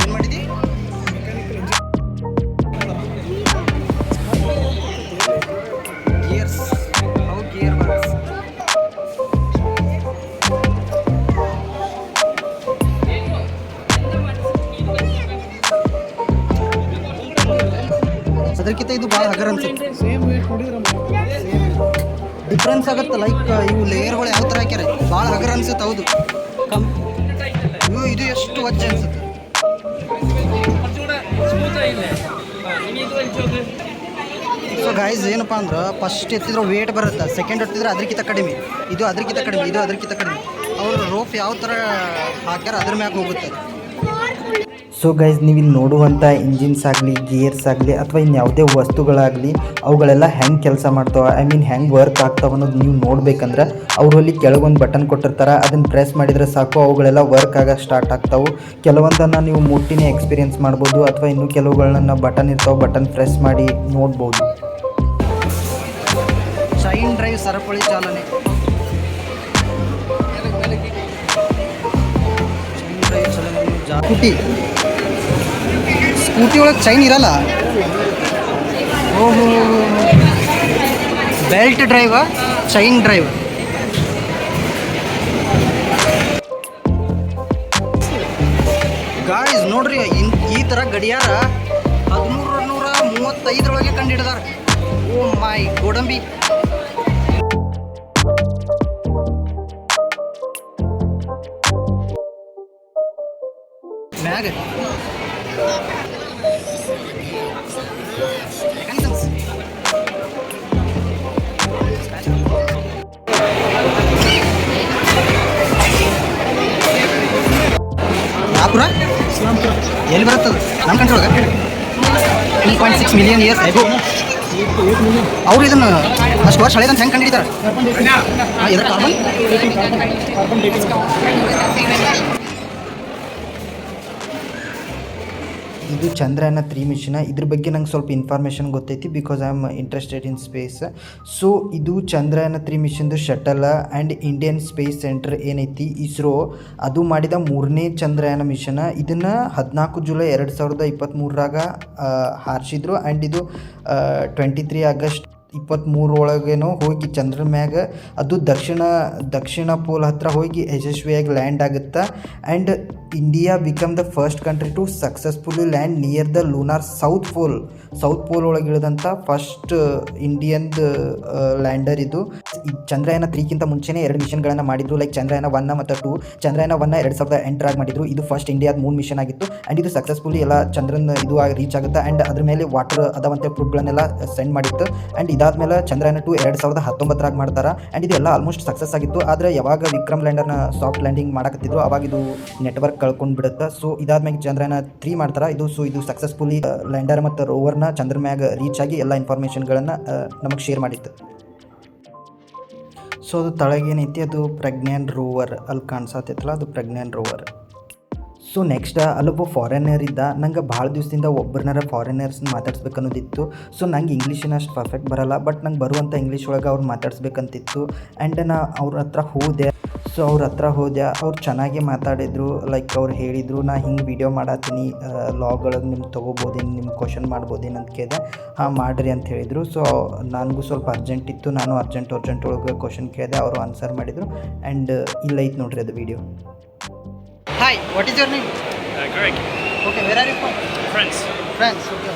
ಏನು ಮಾಡಿದಿ? Gears, how gear works. ಅದಕ್ಕಿಂತ ಇದು ಭಾಳ ಹಗರ್ ಅನ್ಸುತ್ತೆ. ಡಿಫ್ರೆನ್ಸ್ ಆಗುತ್ತೆ. ಲೈಕ್ ಇವು ಲೇಯರ್ಗಳು ಯಾವ ಥರ ಹಾಕ್ಯಾರೆ ಭಾಳ ಹಗರ್ ಅನ್ಸುತ್ತೆ. ಹೌದು ಇದು ಎಷ್ಟು ವಜ್ಜೆ ಅನ್ಸುತ್ತೆ. ಸೊ ಗಾಯ್ಸ್ ಏನಪ್ಪ ಅಂದ್ರೆ ಫಸ್ಟ್ ಎತ್ತಿದ್ರೆ ವೇಟ್ ಬರುತ್ತೆ, ಸೆಕೆಂಡ್ ಎತ್ತಿದ್ರೆ ಅದಕ್ಕಿಂತ ಕಡಿಮೆ, ಇದು ಅದಕ್ಕಿಂತ ಕಡಿಮೆ, ಇದು ಅದಕ್ಕಿಂತ ಕಡಿಮೆ. ಅವರು ರೋಪ್ ಯಾವ ಥರ ಹಾಕ್ಯಾರ ಅದ್ರ ಮ್ಯಾಗ ಹೋಗುತ್ತೆ. ಸೊ ಗೈಸ್ ನೀವು ಇಲ್ಲಿ ನೋಡುವಂಥ ಇಂಜಿನ್ಸ್ ಆಗಲಿ, ಗೇರ್ಸ್ ಆಗಲಿ ಅಥವಾ ಇನ್ಯಾವುದೇ ವಸ್ತುಗಳಾಗಲಿ ಅವುಗಳೆಲ್ಲ ಹೆಂಗೆ ಕೆಲಸ ಮಾಡ್ತಾವೆ, ಐ ಮೀನ್ ಹೆಂಗೆ ವರ್ಕ್ ಆಗ್ತಾವೆ ಅನ್ನೋದು ನೀವು ನೋಡ್ಬೇಕಂದ್ರೆ ಅವರು ಅಲ್ಲಿ ಕೆಳಗೊಂದು ಬಟನ್ ಕೊಟ್ಟಿರ್ತಾರೆ. ಅದನ್ನು ಪ್ರೆಸ್ ಮಾಡಿದರೆ ಸಾಕು, ಅವುಗಳೆಲ್ಲ ವರ್ಕ್ ಆಗೋಕ್ಕೆ ಸ್ಟಾರ್ಟ್ ಆಗ್ತಾವೆ. ಕೆಲವೊಂದನ್ನು ನೀವು ಮುಟ್ಟಿನೇ ಎಕ್ಸ್ಪೀರಿಯೆನ್ಸ್ ಮಾಡ್ಬೋದು, ಅಥವಾ ಇನ್ನೂ ಕೆಲವುಗಳನ್ನ ಬಟನ್ ಇರ್ತಾವೆ, ಬಟನ್ ಪ್ರೆಸ್ ಮಾಡಿ ನೋಡ್ಬೋದು. ಶೈನ್ ಡ್ರೈವ್ ಸರಪಳಿ ಚಾಲನೆ. ಸ್ಕೂಟಿ ಒಳಗೆ ಚೈನ್ ಇರಲ್ಲ. ಓಹೋ, belt drive, chain drive. Guys ನೋಡ್ರಿ, ಈ ಥರ ಗಡಿಯಾರ 1335 ಕಂಡು ಹಿಡಿದಾರ. ಓ ಮೈ ಗೋಡಂಬಿ. ಮ್ಯಾಗ ಯಾಪುರ ಎಲ್ಲಿ ಬರುತ್ತದ? ನಮ್ಮ ಕಂಟ್ರಿ ಒಳಗೆ 3.6 ಮಿಲಿಯನ್ ಇಯರ್ಸ್ ಆಗೋ. ಅವ್ರು ಇದನ್ನು ಅಷ್ಟು ವರ್ಷ ಹಳೇದಂತ ಹೆಂಗೆ ಕಂಡಿಡಿತಾರೆ ಇದ್ರ ಕಾರ್ಬನ್ ಇದು ಚಂದ್ರಯಾನ 3 ಮಿಷನ್. ಇದ್ರ ಬಗ್ಗೆ ನಂಗೆ ಸ್ವಲ್ಪ ಇನ್ಫಾರ್ಮೇಷನ್ ಗೊತ್ತೈತಿ because I am interested in space. So ಇದು ಚಂದ್ರಯಾನ 3 ಮಿಷನ್ದು shuttle and Indian space centre ಏನೈತಿ ಇಸ್ರೋ ಅದು ಮಾಡಿದ 3ನೇ ಚಂದ್ರಯಾನ ಮಿಷನ್. ಇದನ್ನು 14 ಜುಲೈ 2023ರಾಗ ಹಾರಿಸಿದ್ರು ಆ್ಯಂಡ್ ಇದು 23 ಆಗಸ್ಟ್ 23 ಒಳಗೇನೋ ಹೋಗಿ ಚಂದ್ರ ಮ್ಯಾಗ ಅದು ದಕ್ಷಿಣ ಪೋಲ್ ಹತ್ರ ಹೋಗಿ ಯಶಸ್ವಿಯಾಗಿ ಲ್ಯಾಂಡ್ ಆಗುತ್ತೆ. And India become the first country to successfully land near the lunar south pole ಒಳಗೆ ಇಳಿದಂಥ ಫಸ್ಟ್ ಇಂಡಿಯನ್ದು ಲ್ಯಾಂಡರ್ ಇದು. ಚಂದ್ರಯಾನ 3ಕ್ಕಿಂತ ಮುಂಚೆನೇ 2 ಮಿಷನ್ಗಳನ್ನು ಮಾಡಿದ್ರು, ಲೈಕ್ ಚಂದ್ರಯಾನ 1 ಮತ್ತು 2. ಚಂದ್ರಯಾನ 1 2008ರಾಗ ಮಾಡಿದ್ರು. ಇದು ಫಸ್ಟ್ ಇಂಡಿಯಾದ 3 ಮಿಷನ್ ಆಗಿತ್ತು ಆ್ಯಂಡ್ ಇದು ಸಕ್ಸಸ್ಫುಲಿ ಎಲ್ಲ ಚಂದ್ರನ ಇದು ರೀಚ್ ಆಗುತ್ತೆ. ಆ್ಯಂಡ್ ಅದ್ರ ಮೇಲೆ ವಾಟರ್ ಅದಾವಂತೆ ಫುಡ್ಗಳನ್ನೆಲ್ಲ ಸೆಂಡ್ ಮಾಡಿತ್ತು. ಆ್ಯಂಡ್ ಇದಾದ್ಮೇಲೆ ಚಂದ್ರಯಾನ 2 2019ರಾಗ ಮಾಡ್ತಾರೆ ಆ್ಯಂಡ್ ಇದು ಎಲ್ಲ ಆಲ್ಮೋಸ್ಟ್ ಸಕ್ಸಸ್ ಆಗಿತ್ತು. ಆದರೆ ಯಾವಾಗ ವಿಕ್ರಮ್ ಲ್ಯಾಂಡರ್ನ ಸಾಫ್ಟ್ ಲ್ಯಾಂಡಿಂಗ್ ಮಾಡಕತ್ತಿದ್ರು ಅವಾಗ ಇದು ನೆಟ್ವರ್ಕ್ ಕಳ್ಕೊಂಡು ಬಿಡುತ್ತೆ. ಸೊ ಇದಾದ್ಮೇಲೆ ಚಂದ್ರಯಾನ 3 ಮಾಡ್ತಾರೆ. ಇದು ಸಕ್ಸಸ್ಫುಲಿ ಲ್ಯಾಂಡರ್ ಮತ್ತು ರೋವರ್ನ ಚಂದ್ರ ಮ್ಯಾಗ ರೀಚ್ ಆಗಿ ಎಲ್ಲ ಇನ್ಫಾರ್ಮೇಷನ್ಗಳನ್ನು ನಮಗೆ ಶೇರ್ ಮಾಡಿತ್ತು. ಸೊ ಅದು ತಳಗೇನೈತಿ ಅದು ಪ್ರಜ್ಞಾನ್ ರೋವರ್, ಅಲ್ಲಿ ಕಾಣಿಸತ್ತೈತಲ್ಲ ಅದು ಪ್ರಜ್ಞಾನ್ ರೋವರ್. ಸೊ ನೆಕ್ಸ್ಟ್ ಅಲ್ಲೊಬ್ಬ ಫಾರಿನರ್ ಇದ್ದ. ನಂಗೆ ಭಾಳ ದಿವಸದಿಂದ ಒಬ್ಬರನ್ನಾರ ಫಾರಿನರ್ಸ್ನ ಮಾತಾಡ್ಸ್ಬೇಕನ್ನೋದಿತ್ತು. ಸೊ ನಂಗೆ ಇಂಗ್ಲೀಷಿನ ಅಷ್ಟು ಪರ್ಫೆಕ್ಟ್ ಬರೋಲ್ಲ, ಬಟ್ ನಂಗೆ ಬರುವಂಥ ಇಂಗ್ಲೀಷ್ ಒಳಗೆ ಅವ್ರು ಮಾತಾಡ್ಸ್ಬೇಕಂತಿತ್ತು. ಆ್ಯಂಡ್ ನಾ ಅವ್ರ ಹತ್ರ ಹೋದೆ. ಸೊ ಅವ್ರ ಹತ್ರ ಹೋದೆ, ಅವ್ರು ಚೆನ್ನಾಗಿ ಮಾತಾಡಿದರು. ಲೈಕ್ ಅವ್ರು ಹೇಳಿದರು ನಾ ಹಿಂಗೆ ವೀಡಿಯೋ ಮಾಡತ್ತೀನಿ, ಲಾಗ್ಗಳಿಗೆ ನಿಮ್ಗೆ ತೊಗೋಬೋದೇನು, ನಿಮ್ಗೆ ಕ್ವಶನ್ ಮಾಡ್ಬೋದೇನು ಅಂತ ಕೇಳಿದೆ. ಹಾಂ ಮಾಡಿರಿ ಅಂತ ಹೇಳಿದರು. ಸೊ ನನಗೂ ಸ್ವಲ್ಪ ಅರ್ಜೆಂಟ್ ಇತ್ತು, ನಾನು ಅರ್ಜೆಂಟ್ ಒಳಗೆ ಕ್ವಶನ್ ಕೇಳಿದೆ, ಅವರು ಆನ್ಸರ್ ಮಾಡಿದರು. ಆ್ಯಂಡ್ ಇಲ್ಲ ಐತೆ ನೋಡ್ರಿ ಅದು video. Hi, what is your name? Greg. Okay, where are you from? France. France, okay.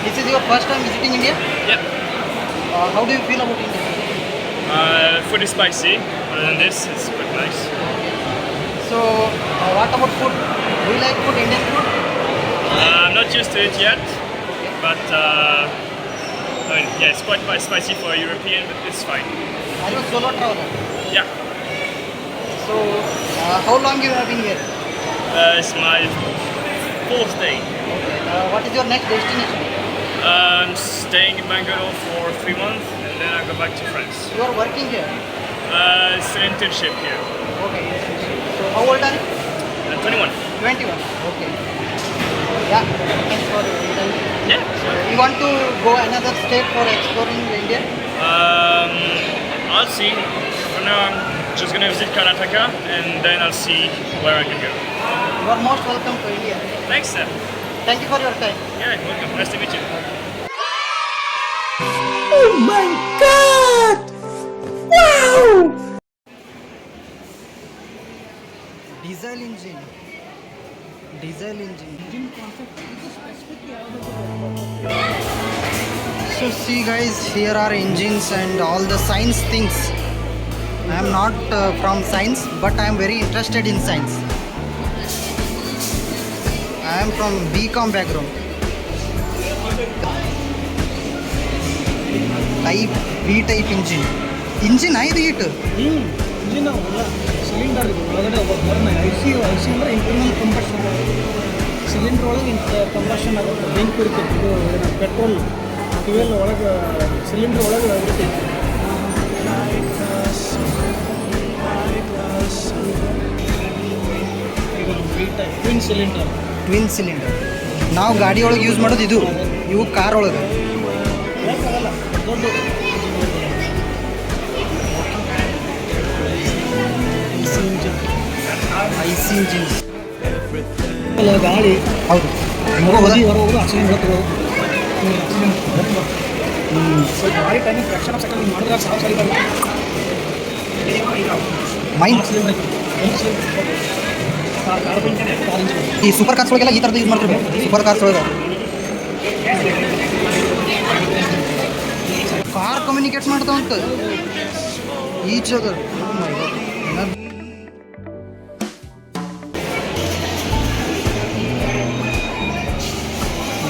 This is your first time visiting India? Yep. How do you feel about India? Food is spicy. Other than this, it's quite nice. So, what about food? Do you like food, Indian food? I'm not used to it yet, but I mean, yeah, it's quite spicy for a European, but it's fine. Are you a solo traveler? Yeah. So, how long you have been here? It's my 4th day. What is your next destination? I'm staying in Bangalore for 3 months, and then I go back to France. You are working here? It's an internship here. Okay. So, how old are you? 21. 21. Okay. Yeah. Thanks for your interview. Yeah. Sure. You want to go another state for exploring India? I'll see. For now, I'm just gonna visit Karnataka, and then I'll see where I can go. You are most welcome to India. Thanks, sir. Thank you for your time. Yeah, welcome. Nice to meet you. Oh my God! Wow! Diesel engine. So see guys, here are engines and all the science things. I am not from science, but I am very interested in science. I am from BCom background. Type B-type engine. Engine ಇದು ಇಟ್ಟು engine ಅಲ್ಲ cylinder ಇದು ಒಳಗಡೆ ಬರ್ನ I C ಅಂದರೆ internal combustion. Cylinder ಒಳಗೆ combustion ಆಗುತ್ತೆ, ಬೆಂಕಿ ಇರ್ತೈತೆ. ಇದು ಪೆಟ್ರೋಲ್ ಫ್ಯೂಯಲ್ ಒಳಗೆ ಸಿಲಿಂಡರ್ ಒಳಗೆ ಇರ್ತೈತೆ. ಟ್ವಿನ್ ಸಿಲಿಂಡರ್ ನಾವು ಗಾಡಿ ಒಳಗೆ ಯೂಸ್ ಮಾಡೋದು ಇದು. ಇವು ಕಾರ್ ಒಳಗೆ ಆಗಲ್ಲ ದೊಡ್ಡ ಐ ಸಿ ಇಂಜಿನ್ ಗಾಡಿ. ಹೌದು ಹೋಗೋದು ಆಕ್ಸಿಡೆಂಟ್ ಬರ್ತದೆ. ಗಾಡಿ ಟೈಮಿಂಗ್ ಫ್ರಾಕ್ಷನ್ ಆಫ್ ಸೆಕೆಂಡ್ ಮಾಡಿದ್ರೆ ಸಾಕು ಸರಿ ಮೈಂಡ್. ಈ ಸೂಪರ್ ಕಾರ್ಸ್ ಒಳಗೆಲ್ಲ ಈ ಥರದ್ದು ಯೂಸ್ ಮಾಡ್ತಿರ್ಬೇಕು. ಸೂಪರ್ ಕಾರ್ಸ್ ಒಳಗೆ ಕಾರ್ ಕಮ್ಯುನಿಕೇಟ್ ಮಾಡ್ತಾ ಉಂಟು ಈಚ್ ಅದರ್.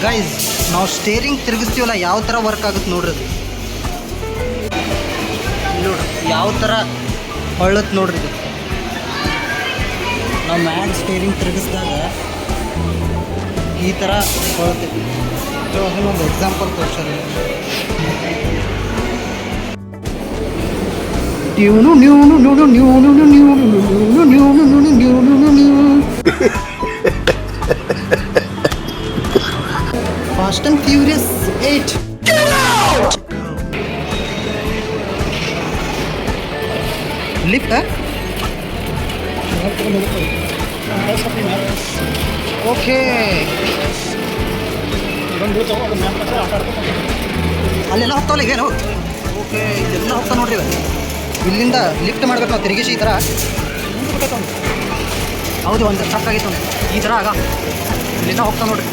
ಗೈಸ್, ನಾವು ಸ್ಟೇರಿಂಗ್ ತಿರುಗಿಸ್ತೀವಲ್ಲ ಯಾವ ಥರ ವರ್ಕ್ ಆಗುತ್ತೆ ನೋಡ್ರಿ. ಅದು ನೋಡ್ರಿ ಯಾವ ಥರ ಹೊಳ್ಳತ್ ನೋಡ್ರಿ. ಇದು ನಾವು ಮ್ಯಾಗ್ ಸ್ಟೇರಿಂಗ್ ತಿರುಗಿಸಿದಾಗ ಈ ಥರ ಹೊಳತೈತಿ. ಸೊ ಅದನ್ನೊಂದು ಎಕ್ಸಾಂಪಲ್ ತೋರಿಸೋದು. Fast and furious 8. Lift okay. ಅಲ್ಲೆಲ್ಲ ಹೋಗ್ತಾವಲ್ಲ ಈಗೇನು? ಓಕೆ, ಇದೆಲ್ಲ ಹೋಗ್ತಾ ನೋಡ್ರಿ ಇವ. ಇಲ್ಲಿಂದ ಲಿಫ್ಟ್ ಮಾಡ್ಬೇಕು ನಾವು ತಿರುಗಿಸಿ ಈ ಥರ. ಹೌದು, ಒಂದು ಸ್ಟಕ್ ಆಗಿತ್ತು ಈ ಥರ ಆಗ ಇಲ್ಲಿಂದ ಹೋಗ್ತಾ ನೋಡ್ರಿ.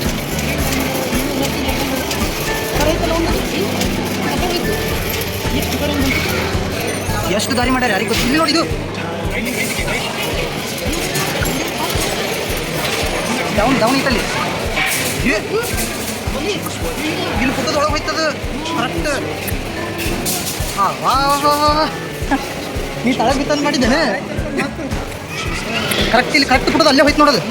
ಎಷ್ಟು ದಾರಿ ಮಾಡ್ಯಾರ ಯಾರಿಗೆ ಗೊತ್ತು. ಇಲ್ಲಿ ನೋಡಿ, ಇದು ಡೌನ್ ಐತಲ್ಲಿ. ಇಲ್ಲಿ ಪುಟ್ಟದೊಳಗೆ ಹೋಯ್ತದ ಕರೆಕ್ಟ್. ಹಾಂ, ವಾ ನೀ ತಳಗೆ ಬಿತ್ತಂದು ಮಾಡಿದ್ದೇನೆ ಕರೆಕ್ಟ್. ಇಲ್ಲಿ ಕರೆಕ್ಟ್ ಪುಟ್ಟದ ಅಲ್ಲೇ ಹೋಯ್ತು ನೋಡೋದು.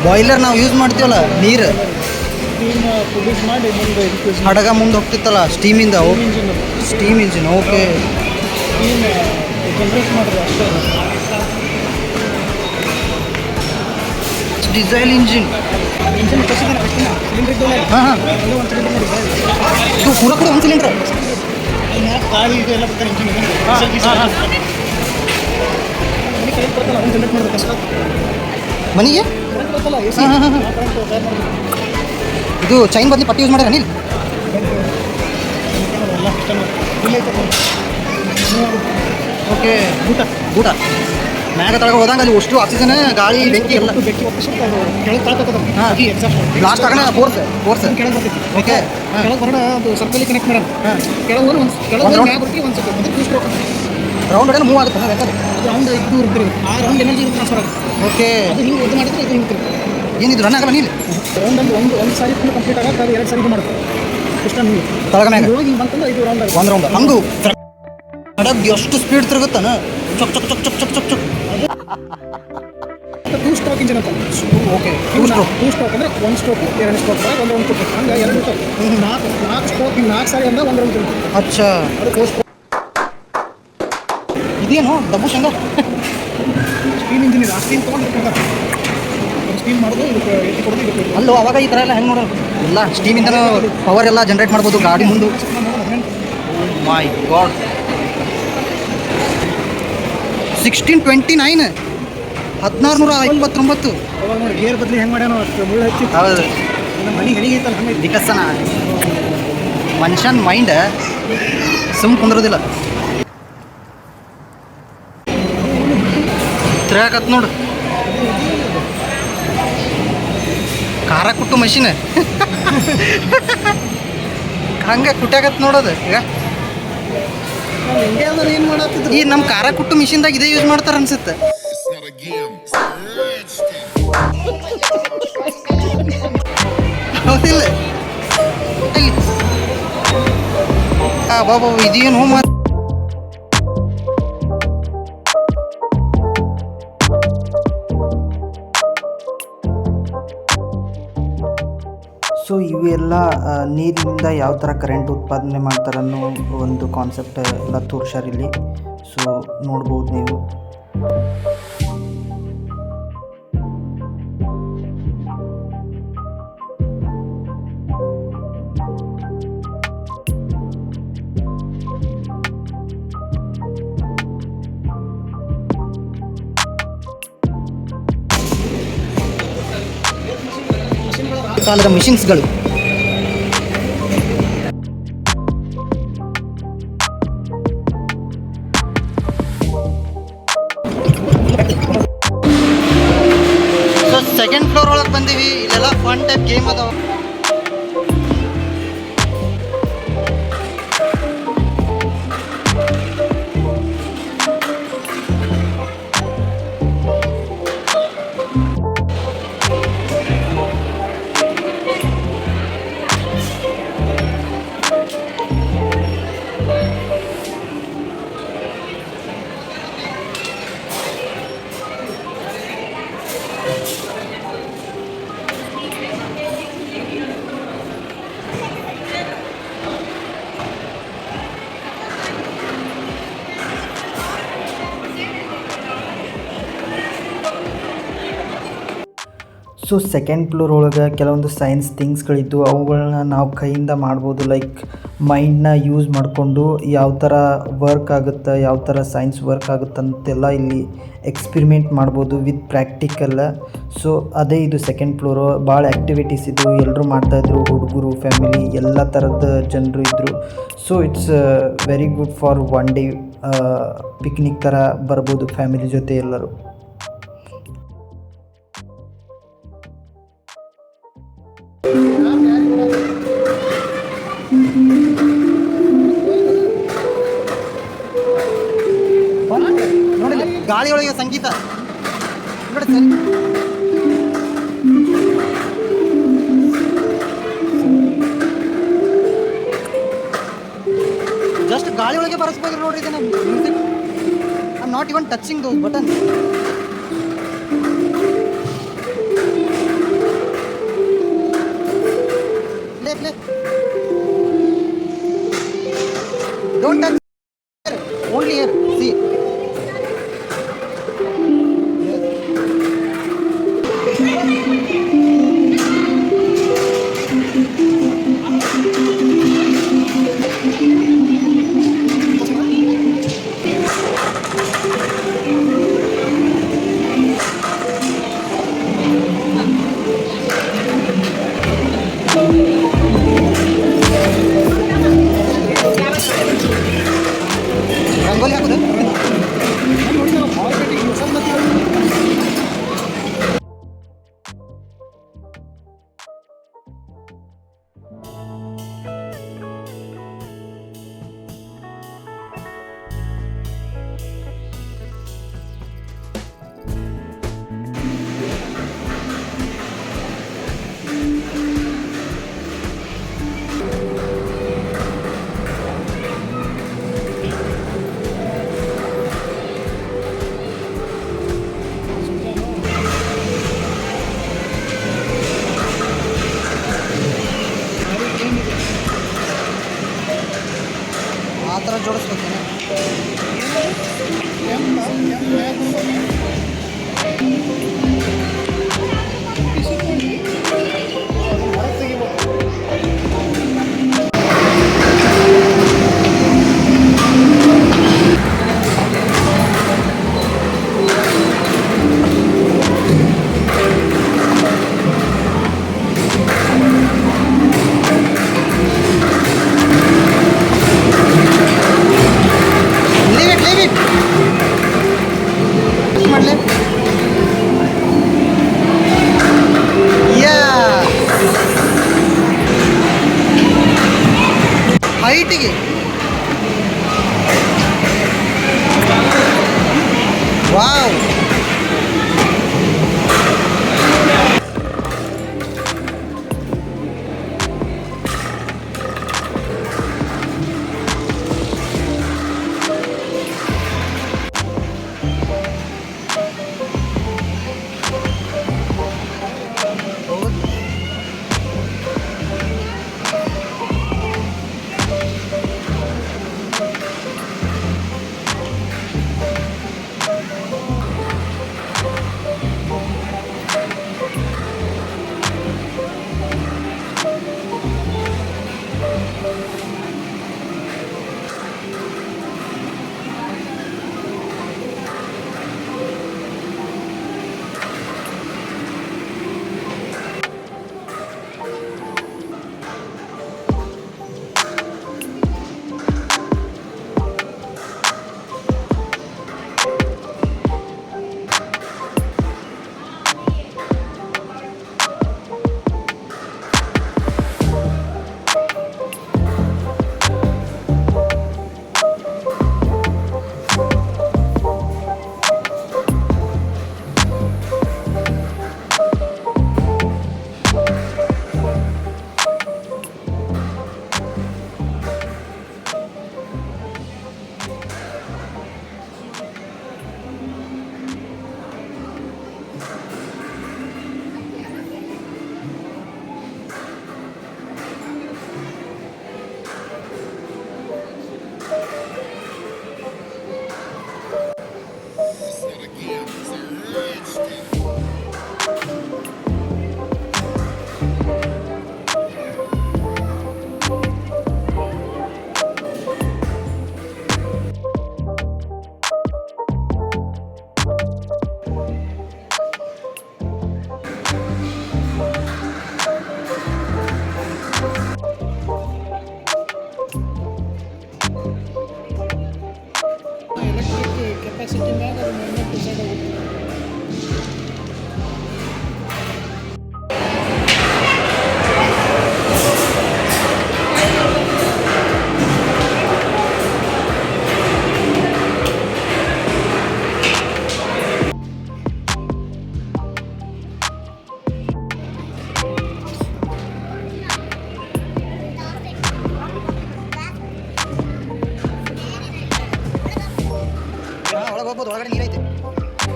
ಬಾಯ್ಲರ್ ನಾವು ಯೂಸ್ ಮಾಡ್ತೀವಲ್ಲ ನೀರು ಮಾಡಿ ಮುಂದೆ ಹಡಗ ಮುಂದೆ ಹೋಗ್ತಿತ್ತಲ್ಲ ಸ್ಟೀಮಿಂದ. Steam engine. ಓಕೆ, ಜನರೇಟ್ ಮಾಡಿದ್ರೆ ಅಷ್ಟೇ. Diesel engine. ಇಂಜಿನ್ ಸಿಲಿಂಡರ್ ಹಾಂ ಹಾಂ, ಒಂದು ಸಿಲಿಂಡರ್ ಮಾಡಿದ್ದಾರೆ. ಇದು ಪೂರ ಕೂಡ ಒಂದು ಸಿಲಿಂಡ್ರ್. ಗಾಳಿ ಇದು ಎಲ್ಲ ಬರ್ತಾರೆ ಇಂಜಿನ್ ಮನೆ ಕರೆಂಟ್ ಬರ್ತಲ್ಲ, ಒಂದು ಜನರೇಟ್ ಮಾಡೋದು ಕಷ್ಟ. ಮನೆಗೆ ಕರೆಂಟ್ ಬರ್ತಲ್ಲ, ಎ ಸಿ ಹಾಂ ಹಾಂ ಹಾಂ. ಕರೆಂಟ್ ತಯಾರು ಮಾಡೋದು. ಇದು ಚೈನ್ ಬದಲಿ ಪಟ್ಟಿ ಯೂಸ್ ಮಾಡ್ಯಾರ ನೀನು? ಎಲ್ಲ ಸಿಸ್ಟಮ್ ಓಕೆ. ಗೂಟ ಮ್ಯಾಗ ತಳಗ ಹೋದಂಗೆ ಅಲ್ಲಿ ಅಷ್ಟು ಆಕ್ಸಿಜನ್, ಗಾಳಿ, ಬೆಂಕಿ ಎಲ್ಲ ಬೆಂಕಿ ವಾಪಸ್ ಕೆಳಗೆ ತಾಳ್ತದ. ಹಾಂ, ಲಾಸ್ಟ್ ಆಗಣ ಫೋರ್ಸ್ ಕೆಳಗೆ ಬರ್ತೈತಿ. ಓಕೆ. ಕೆಳಗೆ ಬರೋಣ ಅದು ಸರ್ಕಲ್ ಕನೆಕ್ಟ್ ಮಾಡೋಣ. ಹಾಂ, ಕೆಳಗೆ ಒಂದು ಕೆಳಗೆ ಮ್ಯಾಗ ಬರ್ತೀವಿ ಒಂದು ಸ್ವಲ್ಪ ಅದು 2 ಸ್ಟ್ರೋಕ್. ರೌಂಡ್ ಹೊಡೆದ್ರೆ ಮೂವ್ ಆಗುತ್ತೆ ಬೇಕಾದ್ರೆ. ಅದು ರೌಂಡ್ ಇದು ಇರ್ತೀರಿ, ಆ ರೌಂಡ್ ಎನರ್ಜಿ ಟ್ರಾನ್ಸ್ಫರ್ ಆಗುತ್ತೆ. ಓಕೆ. ಅದು ಹಿಂಗೆ ಇದು ಮಾಡಿದ್ರೆ ಇದು ಹಿಂಗೆ ಏನಿದು ರನ್ ಆಗಲ್ಲ ನೀನು? ರೌಂಡ್ ಅಂದ್ರೆ ಒಂದು ಸಾರಿ ಫುಲ್ ಕಂಪ್ಲೀಟ್ ಆಗುತ್ತೆ, ಅದು 2 ಸಾರಿ ಇದು ಮಾಡುತ್ತೆ ಸಿಸ್ಟಮ್. ಹಿಂಗೆ ತಳಗ ಮ್ಯಾಗ ಹೋಗಿ ಹಿಂಗೆ ಬಂತಂದ್ರೆ 5 ರೌಂಡ್ ಆಗುತ್ತೆ. ಒಂದು ರೌಂಡ್ ಹಂಗು ಹಡಗ್ ಎಷ್ಟು ಸ್ಪೀಡ್ ತಿರುಗುತ್ತಾನ. ಚಕ್ ಚಕ್ ಚಕ್ ಚಕ್ ಚಕ್ ಚಕ್ ಚಕ್. 2 ಸ್ಟ್ರೋಕ್ ಇಂಜಿನ್ ಅಂತ. ಓಕೆ, 2 ಸ್ಟ್ರೋಕ್ ಅಂದರೆ 1 ಸ್ಟ್ರೋಕ್ 2 ಸ್ಟ್ರೋಕ್ ಒಂದು ರೌಂಡ್ ಕೊಟ್ಟು ಹಂಗೆ 2 ಸ್ಟ್ರೋಕ್ 4 ಸ್ಟ್ರೋಕ್ 4 ಸಾರಿ ಅಂದ್ರೆ 1 ರೌಂಡ್ ತಿರುಗುತ್ತೆ. ಅಚ್ಚಾ, ಅದು 4 ಸ್ಟ್ರೋಕ್. ಇದೇನು ಡಬ್ಬು ಶಂಗ? ಸ್ಟೀಮ್ ಇಂಜಿನ್ ಇದೆ. ಆ ಸ್ಟೀಮ್ ತೊಗೊಂಡು ಸ್ಟೀಮ್ ಮಾಡೋದು, ಇದಕ್ಕೆ ಎತ್ತಿ ಕೊಡೋದು, ಇದಕ್ಕೆ ಅಲ್ಲೋ ಅವಾಗ ಈ ಥರ ಎಲ್ಲ ಹೆಂಗೆ ನೋಡೋಣ ಎಲ್ಲ ಸ್ಟೀಮಿಂದ ಪವರ್ ಎಲ್ಲ ಜನ್ರೇಟ್ ಮಾಡ್ಬೋದು ಗಾಡಿ ಮುಂದೆ. ಮೈ ಗಾಡ್, 1629 1629. ಅವಾಗ ನೋಡಿ ಗೇರ್ ಬದಲಿ ಹೆಂಗೆ ಮಾಡ್ಯಾನೋ ಅಷ್ಟು ಮುಳ್ಳು ಹಚ್ಚಿ. ಹೌದು, ನಮ್ಮ ಮನೆ ಗಣಿಗೆ ಐತಲ್ಲ ಹಂಗೆ ವಿಕಸನ. ಮನುಷ್ಯನ ಮೈಂಡ್ ಸುಮ್ ಕುಂದ್ರೋದಿಲ್ಲ. ತಿರ್ಗಾಕತ್ ನೋಡು, ಖಾರ ಕುಟ್ಟು ಮಷೀನ್ ಹಂಗೆ ಕುಟ್ಟಾಕತ್ ನೋಡೋದು. ಈಗ ಇಂಡಿಯಾದಲ್ಲಿ ಏನು ಮಾಡತ್ತಿದ್ರು? ಈ ನಮ್ಮ ಖಾರ ಕುಟ್ಟು ಮಿಷಿನ್ದಾಗ ಇದೇ ಯೂಸ್ ಮಾಡ್ತಾರೆ ಅನ್ಸುತ್ತೆ. It's not a game, it's a rich thing. ಹೌದಿಲ್ಲ? ಇಲ್ಲಿ ಬಾಬಾ ಇದೇನು ಮಾತು. ಸೊ ಇವೆಲ್ಲ ನೀರಿನಿಂದ ಯಾವ ಥರ ಕರೆಂಟ್ ಉತ್ಪಾದನೆ ಮಾಡ್ತಾರೆ ಅನ್ನೋ ಒಂದು ಕಾನ್ಸೆಪ್ಟ್ ಎಲ್ಲ ತೋರ್ಸ್ಯಾರ ಇಲ್ಲಿ. ಸೊ ನೋಡ್ಬೋದು ನೀವು. ಕಾಲದ ಮಿಷಿನ್ಸ್ಗಳು. ಸೊ ಸೆಕೆಂಡ್ ಫ್ಲೋರ್ ಒಳಗೆ ಬಂದೀವಿ. ಇಲ್ಲೆಲ್ಲ ಫನ್ ಟೈಪ್ ಗೇಮ್ ಅದಾವ. ಸೊ ಸೆಕೆಂಡ್ ಫ್ಲೋರ್ ಒಳಗೆ ಕೆಲವೊಂದು ಸೈನ್ಸ್ ಥಿಂಗ್ಸ್ಗಳಿದ್ದು ಅವುಗಳನ್ನ ನಾವು ಕೈಯಿಂದ ಮಾಡ್ಬೋದು. ಲೈಕ್ ಮೈಂಡ್ನ ಯೂಸ್ ಮಾಡಿಕೊಂಡು ಯಾವ ಥರ ವರ್ಕ್ ಆಗುತ್ತೆ, ಯಾವ ಥರ ಸೈನ್ಸ್ ವರ್ಕ್ ಆಗುತ್ತೆ ಅಂತೆಲ್ಲ ಇಲ್ಲಿ ಎಕ್ಸ್ಪಿರಿಮೆಂಟ್ ಮಾಡ್ಬೋದು ವಿತ್ ಪ್ರಾಕ್ಟಿಕಲ್. ಸೊ ಅದೇ ಇದು ಸೆಕೆಂಡ್ ಫ್ಲೋರು. ಭಾಳ ಆ್ಯಕ್ಟಿವಿಟೀಸ್ ಇದ್ದವು, ಎಲ್ಲರೂ ಮಾಡ್ತಾಯಿದ್ರು, ಹುಡುಗರು, ಫ್ಯಾಮಿಲಿ ಎಲ್ಲ ಥರದ ಜನರು ಇದ್ದರು. So it's very good for one day picnic ಥರ ಬರ್ಬೋದು ಫ್ಯಾಮಿಲಿ ಜೊತೆ ಎಲ್ಲರೂ. ನೋಡಿಲ್ಲ ಗಾಳಿಯೊಳಗೆ ಸಂಗೀತ ನೋಡಿ ಸರಿ. ಜಸ್ಟ್ ಗಾಳಿಯೊಳಗೆ ಬರೆಸ್ಬೋದು ನೋಡ್ರಿ ಇದನ್ನ music. I am not even touching those button. Play don't touch, only here C. Rangoli ಹಾಕೋದು ಆ ಥರ ಜೋಡಿಸ್ಬೇಕೇನೆ. Leave it. ಮಾಡಲೇ ಹೈಟಿಗೆ ವಾವ್. ಸಿಟ್ಟಿಂಗ್ ಆಗಿ ಅದು ಮೂವ್ಮೆಂಟ್ ಡಿಸೈಡ್ ಆಗುತ್ತೆ. ಒಳಗೆ ಹೋಗ್ಬೋದು, ಒಳಗಡೆ ನೀರೈತೆ,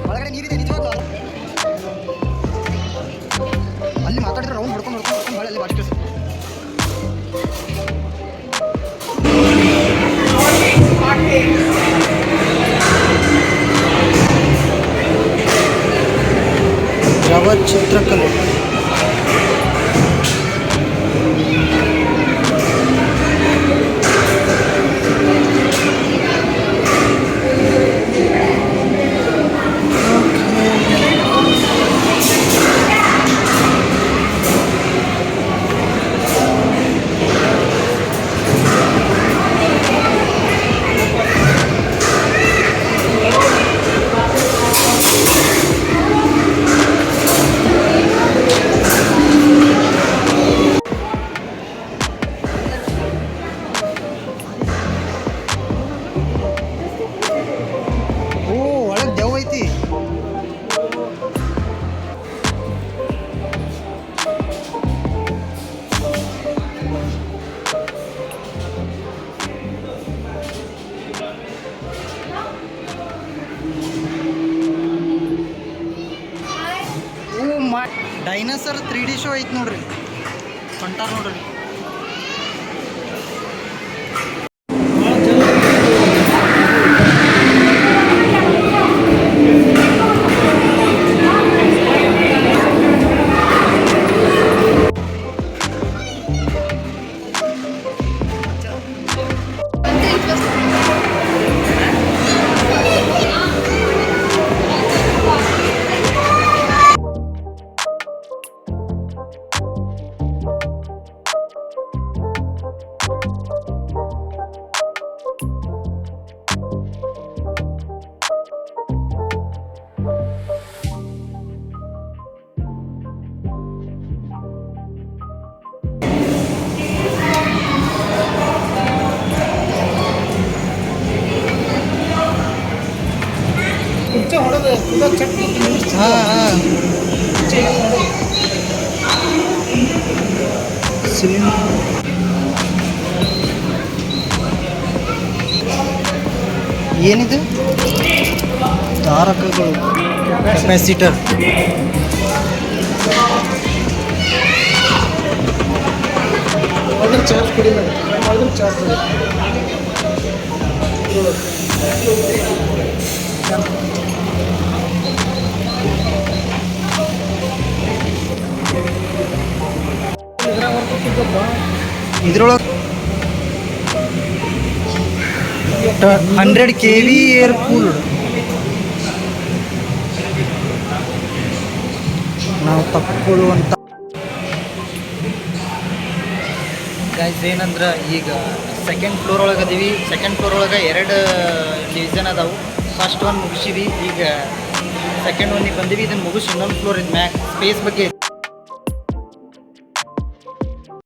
ಒಳಗಡೆ ನೀರಿದೆ ನಿಜವಾಗ್ಲೂ. ಅಲ್ಲಿ ಮಾತಾಡಿದ್ರೆ ರೌಂಡ್ ಹೊಡ್ಕೊಂಡು ಭಾಳ ಅಲ್ಲಿ ಬಾಡಿ ಯಾವ ಚಿತ್ರಕಲೆ. ಒಳಗೆ ದೆವ್ವ ಐತಿ. ಡೈನೋಸರ್ 3D ಶೋ ಐತಿ ನೋಡ್ರಿ, ಹೊಂಟಾರ ನೋಡ್ರಿ. ಕುರ್ಚಿ ಹೊಡೆದು ಕುದ ಚಟ್ ಹಾಂ ಹಾಂ ಏನಿದು? ಧಾರಕಗಳು, ಕೆಪಾಸಿಟರ್. ಅದ್ರ ಚಾರ್ಜ್ ಕಡಿಮೆ, ಅದ್ರ ಚಾರ್ಜ್ ಇದ್ರೊಳಗೆ 100 kV ಏರ್ ಕೂಲ್ಡ್. ನಾವು ತಕ್ಕೊಳ್ಳುವಂಥ ಗೈಸ್ ಏನಂದ್ರೆ ಈಗ ಸೆಕೆಂಡ್ ಫ್ಲೋರ್ ಒಳಗೆ ಅದೀವಿ. ಸೆಕೆಂಡ್ ಫ್ಲೋರ್ ಒಳಗೆ 2 ಡಿವಿಷನ್ ಅದಾವು. ಫಸ್ಟ್ ಒನ್ ಮುಗಿಸಿವಿ, ಈಗ ಸೆಕೆಂಡ್ ಒನ್ನಿಗೆ ಬಂದೀವಿ. ಇದನ್ನು ಮುಗಿಸಿ ಇನ್ನೊಂದು ಫ್ಲೋರ್ ಇದು ಮ್ಯಾಕ್ ಸ್ಪೇಸ್ ಬಗ್ಗೆ